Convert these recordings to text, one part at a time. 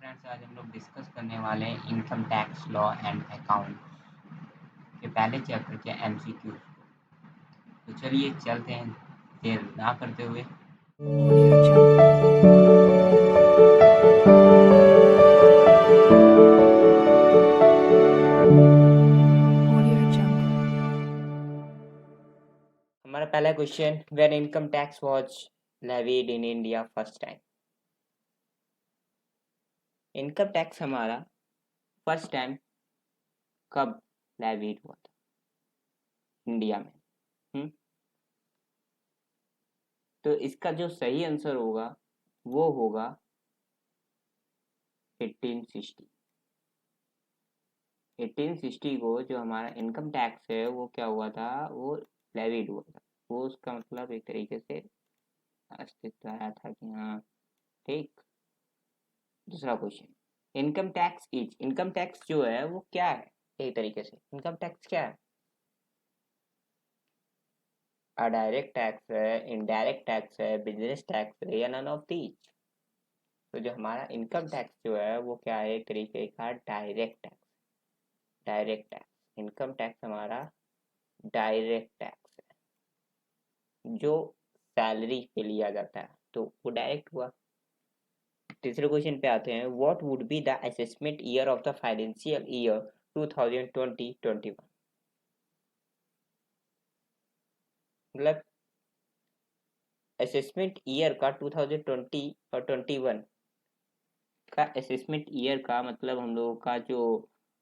Friends, आज हम लोग डिस्कस करने वाले हैं income tax law and account के पहले चैप्टर के एमसीक्यू। तो चलिए चलते हैं देर ना करते हुए। Audio Jungle. Audio Jungle. हमारा पहला question, when income tax was levied in India first time. Income tax हमारा फर्स्ट टाइम कब लेविड हुआ था इंडिया में? तो इसका जो सही आंसर होगा वो होगा 1860। 1860 को जो हमारा इनकम टैक्स है वो क्या हुआ था, वो लेविड हुआ था। वो उसका मतलब एक तरीके से अस्तित्व आया था कि हाँ, ठीक। दूसरा क्वेश्चन, इनकम टैक्स जो है वो क्या है? एक तरीके से इनकम टैक्स क्या है? डायरेक्ट टैक्स है, इनडायरेक्ट टैक्स है, बिजनेस टैक्स है, या नन ऑफ दीज? तो जो हमारा इनकम टैक्स जो है वो क्या है? एक तरीके का direct tax. Direct tax income tax हमारा डायरेक्ट टैक्स है जो सैलरी पे लिया जाता है, तो वो डायरेक्ट हुआ। तीसरे क्वेश्चन पे आते हैं, what would be the assessment year of the financial year 2020-21? मतलब असेसमेंट ईयर का 2020 और 21 का असेसमेंट ईयर का मतलब हम लोगों का जो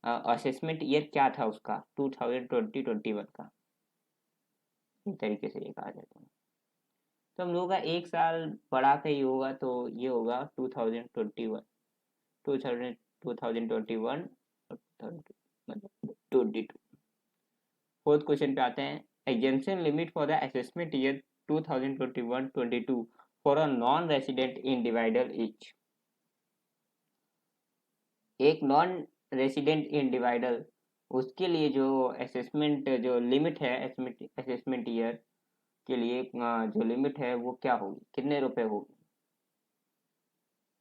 असेसमेंट ईयर क्या था उसका 2020-21 का, इस तरीके से ये कहा जाता है। तो हम लोगों का एक साल बढ़ा के ही होगा, तो ये होगा 2021, 2021 मतलब 22। फोर्थ क्वेश्चन पे आते हैं, exemption limit for the assessment year 2021-22 for a non resident in divider etch. एक नॉन रेसिडेंट इन डिवाइडर, उसके लिए जो असेसमेंट जो लिमिट है असेसमेंट ईयर के लिए जो लिमिट है वो क्या होगी, कितने रुपए होगी?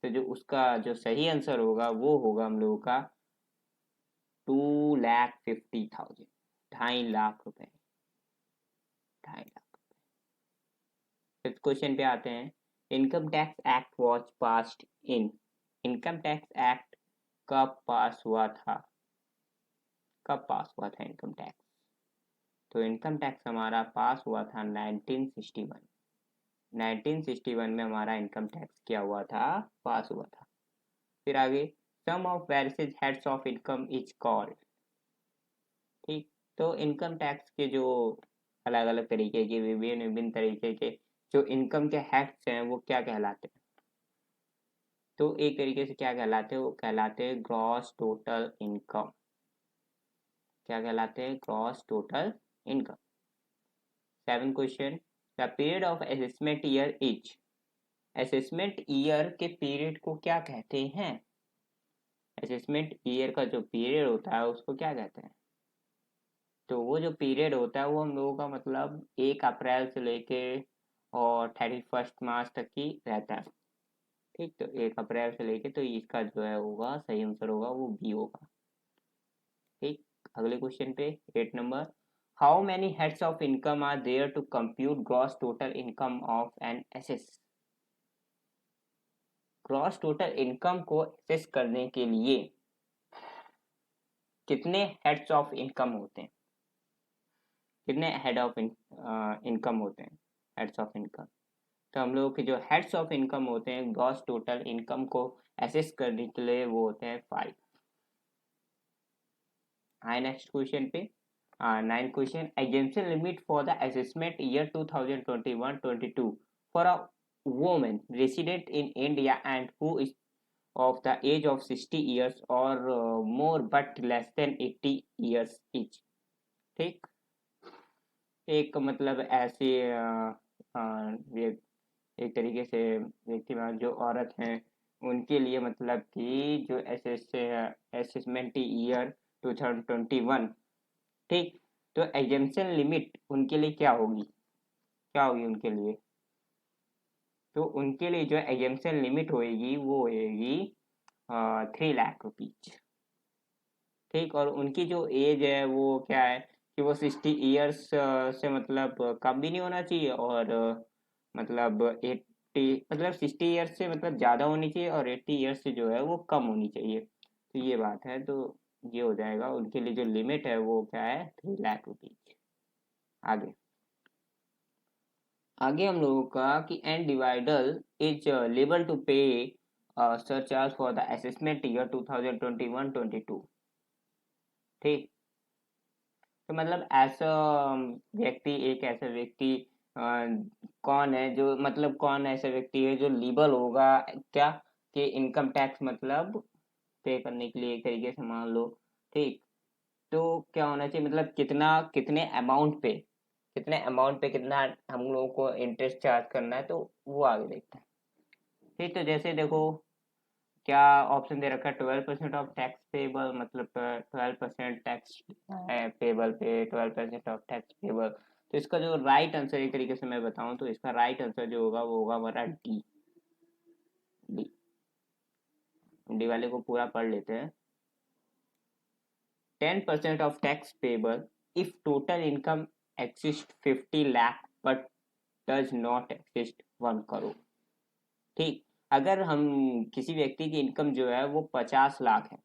तो जो उसका जो सही आंसर होगा वो होगा हम लोगों का 2,50,000, 2.5 लाख रुपए, 2.5 लाख। फिफ्थ क्वेश्चन पे आते हैं, income tax act was passed in. Income tax act कब पास हुआ था? कब पास हुआ था इनकम टैक्स? तो इनकम टैक्स हमारा पास हुआ था 1961। 1961 में हमारा इनकम टैक्स क्या हुआ था? पास हुआ था। फिर आगे, sum of various heads of income is called. ठीक, तो इनकम टैक्स के जो अलग अलग तरीके के विभिन्न विभिन्न तरीके के जो इनकम के हेड्स हैं वो क्या कहलाते हैं? तो एक तरीके से क्या कहलाते हैं? वो कहलाते हैं ग्रॉस टोटल इनकम। क्या कहलाते हैं? Gross total income. Seven question, the period of assessment year is. Assessment year के पीरियड को क्या कहते हैं? असेसमेंट ईयर का जो पीरियड होता है उसको क्या कहते हैं? तो वो जो पीरियड होता है वो हम लोगों का मतलब 1 अप्रैल से लेके और 31 मार्च तक की रहता है। ठीक, तो 1 अप्रैल से लेके, तो इसका जो है होगा सही आंसर होगा वो बी होगा। ठीक, अगले क्वेश्चन पे 8 number, how many heads of income are there to compute gross total income of an assessee. Gross total income को एसेस करने के लिए कितने हेड्स ऑफ इनकम होते हैं? कितने हेड ऑफ इनकम होते हैं? हेड्स ऑफ इनकम, तो हम लोगों के जो हेड्स ऑफ इनकम होते हैं ग्रॉस टोटल इनकम को एसेस करने के लिए वो होते हैं 5। हाई नेक्स्ट क्वेश्चन पे 9 question, exemption limit for the assessment year 2021-22 for a woman resident in India and who is of the age of 60 years or more but less than 80 years each। ठीक, एक मतलब ऐसी एक तरीके से व्यक्ति जो औरत हैं उनके लिए मतलब कि जो असेसमेंट ईयर 2021, ठीक, तो एग्जेम्पशन लिमिट उनके लिए क्या होगी? क्या होगी उनके लिए? तो उनके लिए जो एग्जेम्पशन लिमिट होएगी वो होएगी 3 लाख रुपीज। ठीक, और उनकी जो एज है वो क्या है कि वो 60 ईयर्स से मतलब कम भी नहीं होना चाहिए, और मतलब 80, मतलब 60 ईयर्स से मतलब ज़्यादा होनी चाहिए, और 80 ईयर्स से जो है वो कम होनी चाहिए। तो ये बात है, तो ये हो जाएगा उनके लिए जो लिमिट है वो क्या है, 3 लाख रुपीज। आगे आगे हम लोगों का कि एंड डिवाइडल इज लेबल टू पे surcharge for the assessment year 2021-22। ठीक, तो मतलब ऐसा व्यक्ति, एक ऐसा व्यक्ति अ, कौन है जो, मतलब कौन ऐसा व्यक्ति है जो लीबल होगा, क्या, कि इनकम टैक्स मतलब पे करने के लिए, एक तरीके से मान लो। ठीक, तो क्या होना चाहिए, मतलब कितना, कितने अमाउंट पे कितना हम लोगों को इंटरेस्ट चार्ज करना है, तो वो आगे देखते हैं। ठीक, तो जैसे देखो क्या ऑप्शन दे रखा है, 12% ऑफ टैक्स पेबल, मतलब 12% टैक्स पेबल पे, 12% ऑफ टैक्स पेबल। तो इसका जो राइट आंसर, एक तरीके से मैं बताऊं तो इसका राइट आंसर जो होगा वो होगा हमारा डी। डी, डी वाले को पूरा पढ़ लेते हैं। 10% of tax payable if total income exceeds 50 lakh but does not exceed 1 crore. ठीक, अगर हम किसी व्यक्ति की इनकम जो है वो 50 लाख है,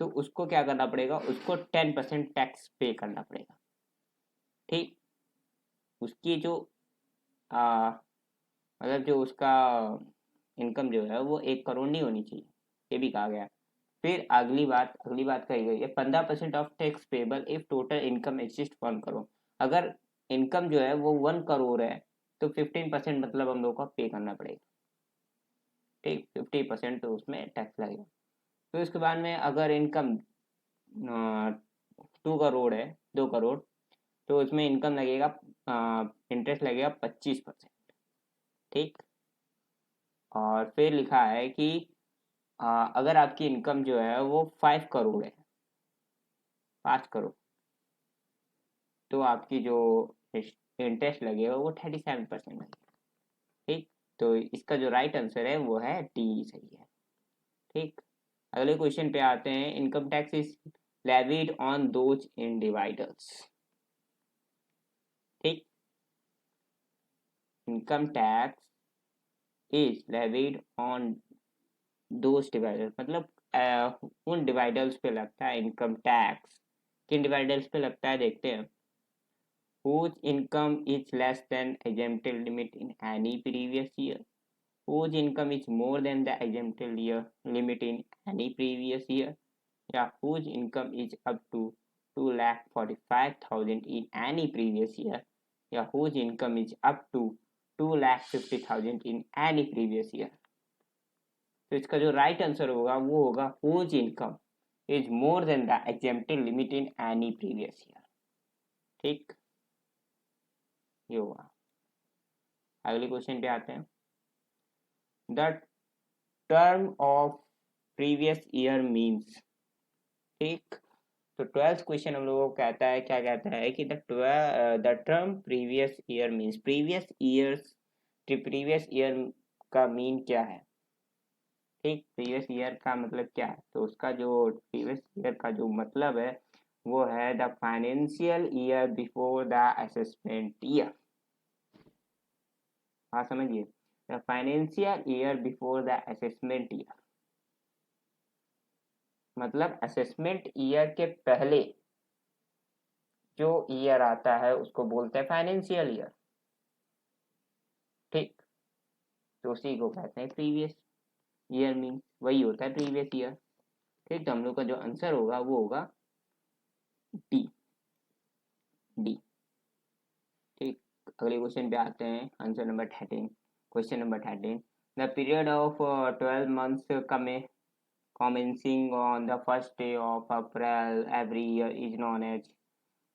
तो उसको क्या करना पड़ेगा, उसको 10% टैक्स पे करना पड़ेगा। ठीक, उसकी जो आ, मतलब जो उसका इनकम जो है वो 1 करोड़ नहीं होनी चाहिए, ये भी कहा गया। फिर अगली बात कही गई है, 15% of tax payable if total income exist 1 crore. अगर इनकम जो है वो 1 करोड़ है, तो 15% मतलब हम लोग को पे करना पड़ेगा। ठीक, 50% तो उसमें टैक्स लगेगा। फिर उसके बाद में अगर इनकम 2 करोड़ है, 2 करोड़, तो उसमें इनकम लगेगा, इंटरेस्ट लगेगा 25%। ठीक, और फिर लिखा है कि अगर आपकी इनकम जो है वो 5 करोड़ है, 5 करोड़, तो आपकी जो इंटरेस्ट लगेगा वो 37% लगेगा। ठीक, तो इसका जो राइट आंसर है वो है डी, सही है। ठीक, अगले क्वेश्चन पे आते हैं। Income tax is levied on those in dividers. ठीक, income tax is levied on those dividers, मतलब उन डिवाइडर्स पे लगता है इनकम टैक्स। किन डिवाइडर्स पे लगता है देखते हैं। whose income is less than exempted limit in any previous year, whose income is more than the exempted year limit in any previous year, या whose income is up to 2,45,000 in any previous year, या whose income is up to 2,50,000 in any previous year। तो इसका जो right answer होगा वो होगा whose income is more than the exempted limit in any previous year। ठीक, ये होगा। अगले क्वेश्चन पे आते हैं। The term of previous year means. ठीक, तो 12th क्वेश्चन हम लोगों को कहता है, क्या कहता है कि the term previous year means, previous year का मीन क्या है। ठीक, प्रीवियस ईयर का मतलब क्या है, तो उसका जो प्रीवियस ईयर का जो मतलब है वो है the financial year before the assessment year. हाँ, समझिए, the financial year before the assessment year, मतलब असेसमेंट ईयर के पहले जो ईयर आता है उसको बोलते हैं फाइनेंशियल ईयर। ठीक, तो उसी को कहते हैं प्रीवियस ईयर, मीन वही होता है प्रीवियस ईयर। ठीक, तो हम लोग का जो आंसर होगा वो होगा डी, डी। ठीक, अगले क्वेश्चन पे आते हैं। Answer number 13, question number 13। The period of 12 months commencing on the first day of April every year is known as।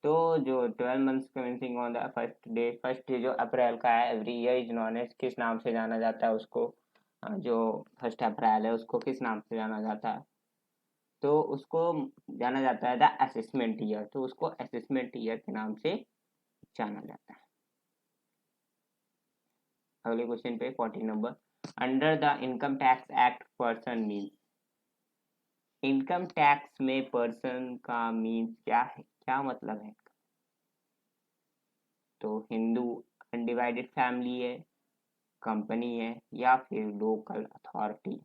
तो जो 12 months commencing on the first day जो अप्रैल का है every year is known as, किस नाम से जाना जाता है उसको, जो 1 अप्रैल है उसको किस नाम से जाना जाता है, तो उसको जाना जाता है द असेसमेंट ईयर, तो उसको असेसमेंट ईयर के नाम से जाना जाता है। अगले क्वेश्चन पे 14 number. Under the income tax act person means. Income tax में पर्सन का मीन्स क्या है, क्या मतलब है इसका? तो हिंदू अनडिवाइडेड फैमिली है, कंपनी है, या फिर लोकल अथॉरिटी,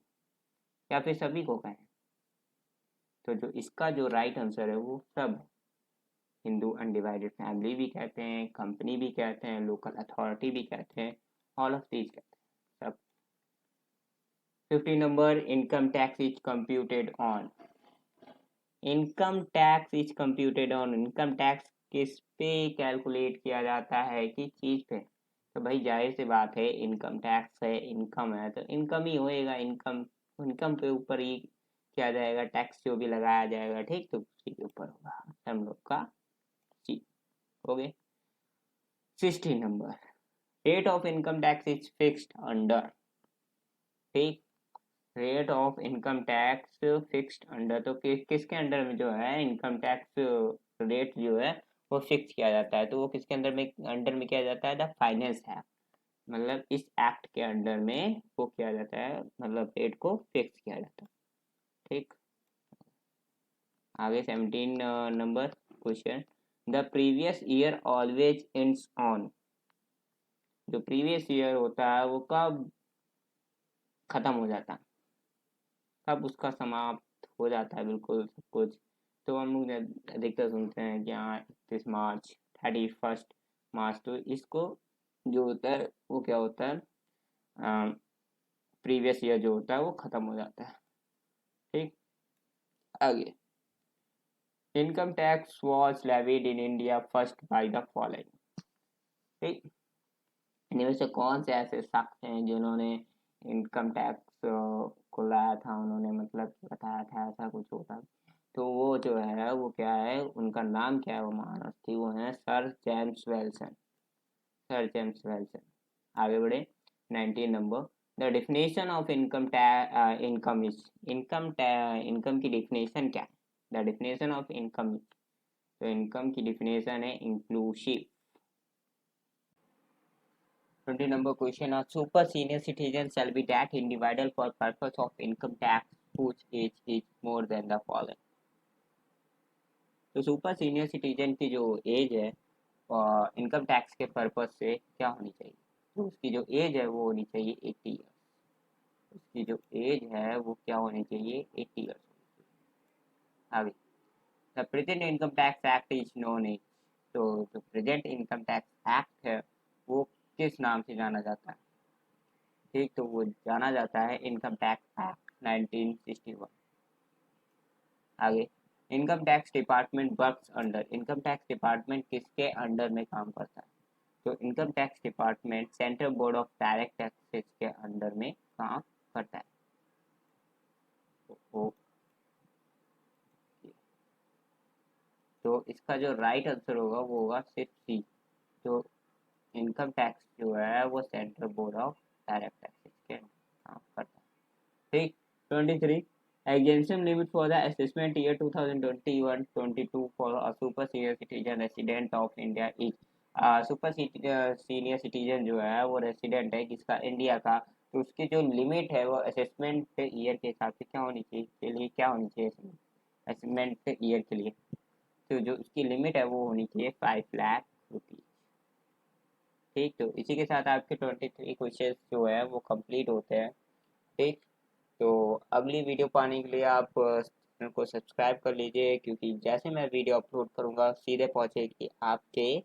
या फिर सभी को कहें। तो जो इसका जो राइट आंसर है वो सब है। हिंदू अनडिवाइडेड फैमिली भी कहते हैं, कंपनी भी कहते हैं, लोकल अथॉरिटी भी कहते हैं, ऑल ऑफ दीज कहते हैं सब। 50 number, income tax is computed on. Income tax is computed on, income tax किस पे कैलकुलेट किया जाता है, किस चीज पे? तो भाई जाहिर सी बात है, इनकम टैक्स है, इनकम है तो इनकम ही होएगा, इनकम इनकम पे ऊपर ही किया जाएगा, टैक्स जो भी लगाया जाएगा, ठीक, तो उसी के ऊपर होगा हम लोग का चीज। हो गए। 60 नंबर, rate of income tax is fixed under. ठीक, rate of income tax fixed under, तो किसके अंडर में जो है इनकम टैक्स रेट जो है वो फिक्स किया जाता है? तो वो किसके अंडर में किया जाता है? द फाइनेंस एक्ट, मतलब इस एक्ट के अंडर में वो किया जाता है, मतलब रेट को फिक्स किया जाता है। ठीक, आगे 17 number question, the previous year always ends on. जो प्रीवियस ईयर होता है वो कब खत्म हो जाता है, कब उसका समाप्त हो जाता है बिल्कुल सब कुछ? तो हम लोग अधिकतर सुनते हैं कि हाँ 31 मार्च, 31 मार्च। तो इसको जो होता है वो क्या होता है, प्रीवियस ईयर जो होता है वो खत्म हो जाता है। ठीक, आगे, income tax was levied in India first by the following. ठीक, इनमें से कौन से ऐसे शख्स हैं जिन्होंने इनकम टैक्स को लाया था, उन्होंने मतलब बताया था ऐसा कुछ होता? तो वो जो है वो क्या है, उनका नाम क्या है, वो महान हस्ती वो है सर जेम्स वेल्सन। Sir James वेल्सन। आगे बढ़े। 19 number, the definition of income is, income की डिफिनेशन क्या है? The definition of income is, तो इनकम की डिफिनेशन है inclusive. 20 number question, a super senior citizen shall be that individual for purpose of income tax whose age is more than the following। तो super senior citizen की जो as है income tax के purpose से क्या होनी चाहिए? तो उसकी जो एज है वो होनी चाहिए 80 ईयर्स। उसकी जो एज है वो क्या होनी चाहिए? 80 ईयर्स। आगे, the present income tax act is known as. तो जो प्रेजेंट इनकम टैक्स एक्ट है वो किस नाम से जाना जाता है? ठीक, तो वो जाना जाता है इनकम टैक्स एक्ट 1961। आगे, income tax department works under, income tax department किसके अंडर में काम करता है? तो income tax department central board of direct taxes के अंडर में काम करता है। तो, तो इसका जो राइट आंसर होगा वो होगा सिर्फ सी। तो इनकम टैक्स जो है वो central board of direct taxes के काम करता है। ठीक, 23, exemption limit for the assessment year 2021-22 for a super senior citizen resident of India is, super senior citizen जो है वो रेसिडेंट है किसका? इंडिया का। तो उसकी जो लिमिट है वो असेसमेंट ईयर के हिसाब से क्या होनी चाहिए, के लिए क्या होनी चाहिए असेसमेंट ईयर के लिए? तो जो उसकी लिमिट है वो होनी चाहिए 5 लाख रुपीज। ठीक, तो इसी के साथ आपके 23 क्वेश्चन जो है वो कंप्लीट होते हैं। ठीक, तो अगली वीडियो पाने के लिए आप चैनल को सब्सक्राइब कर लीजिए, क्योंकि जैसे मैं वीडियो अपलोड करूँगा सीधे पहुँचेगी आपके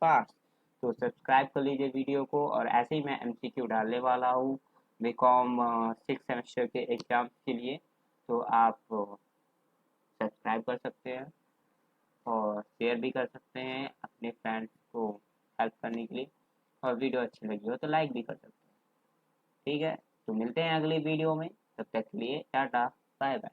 पास। तो सब्सक्राइब कर लीजिए वीडियो को, और ऐसे ही मैं एमसीक्यू डालने वाला हूँ बीकॉम 6 सेमेस्टर के एग्ज़ाम के लिए। तो आप सब्सक्राइब कर सकते हैं और शेयर भी कर सकते हैं अपने फ्रेंड्स को हेल्प करने के लिए, और वीडियो अच्छी लगी हो तो लाइक भी कर सकते हैं। ठीक है, तो मिलते हैं अगली वीडियो में, तब तक के लिए टाटा, बाय बाय।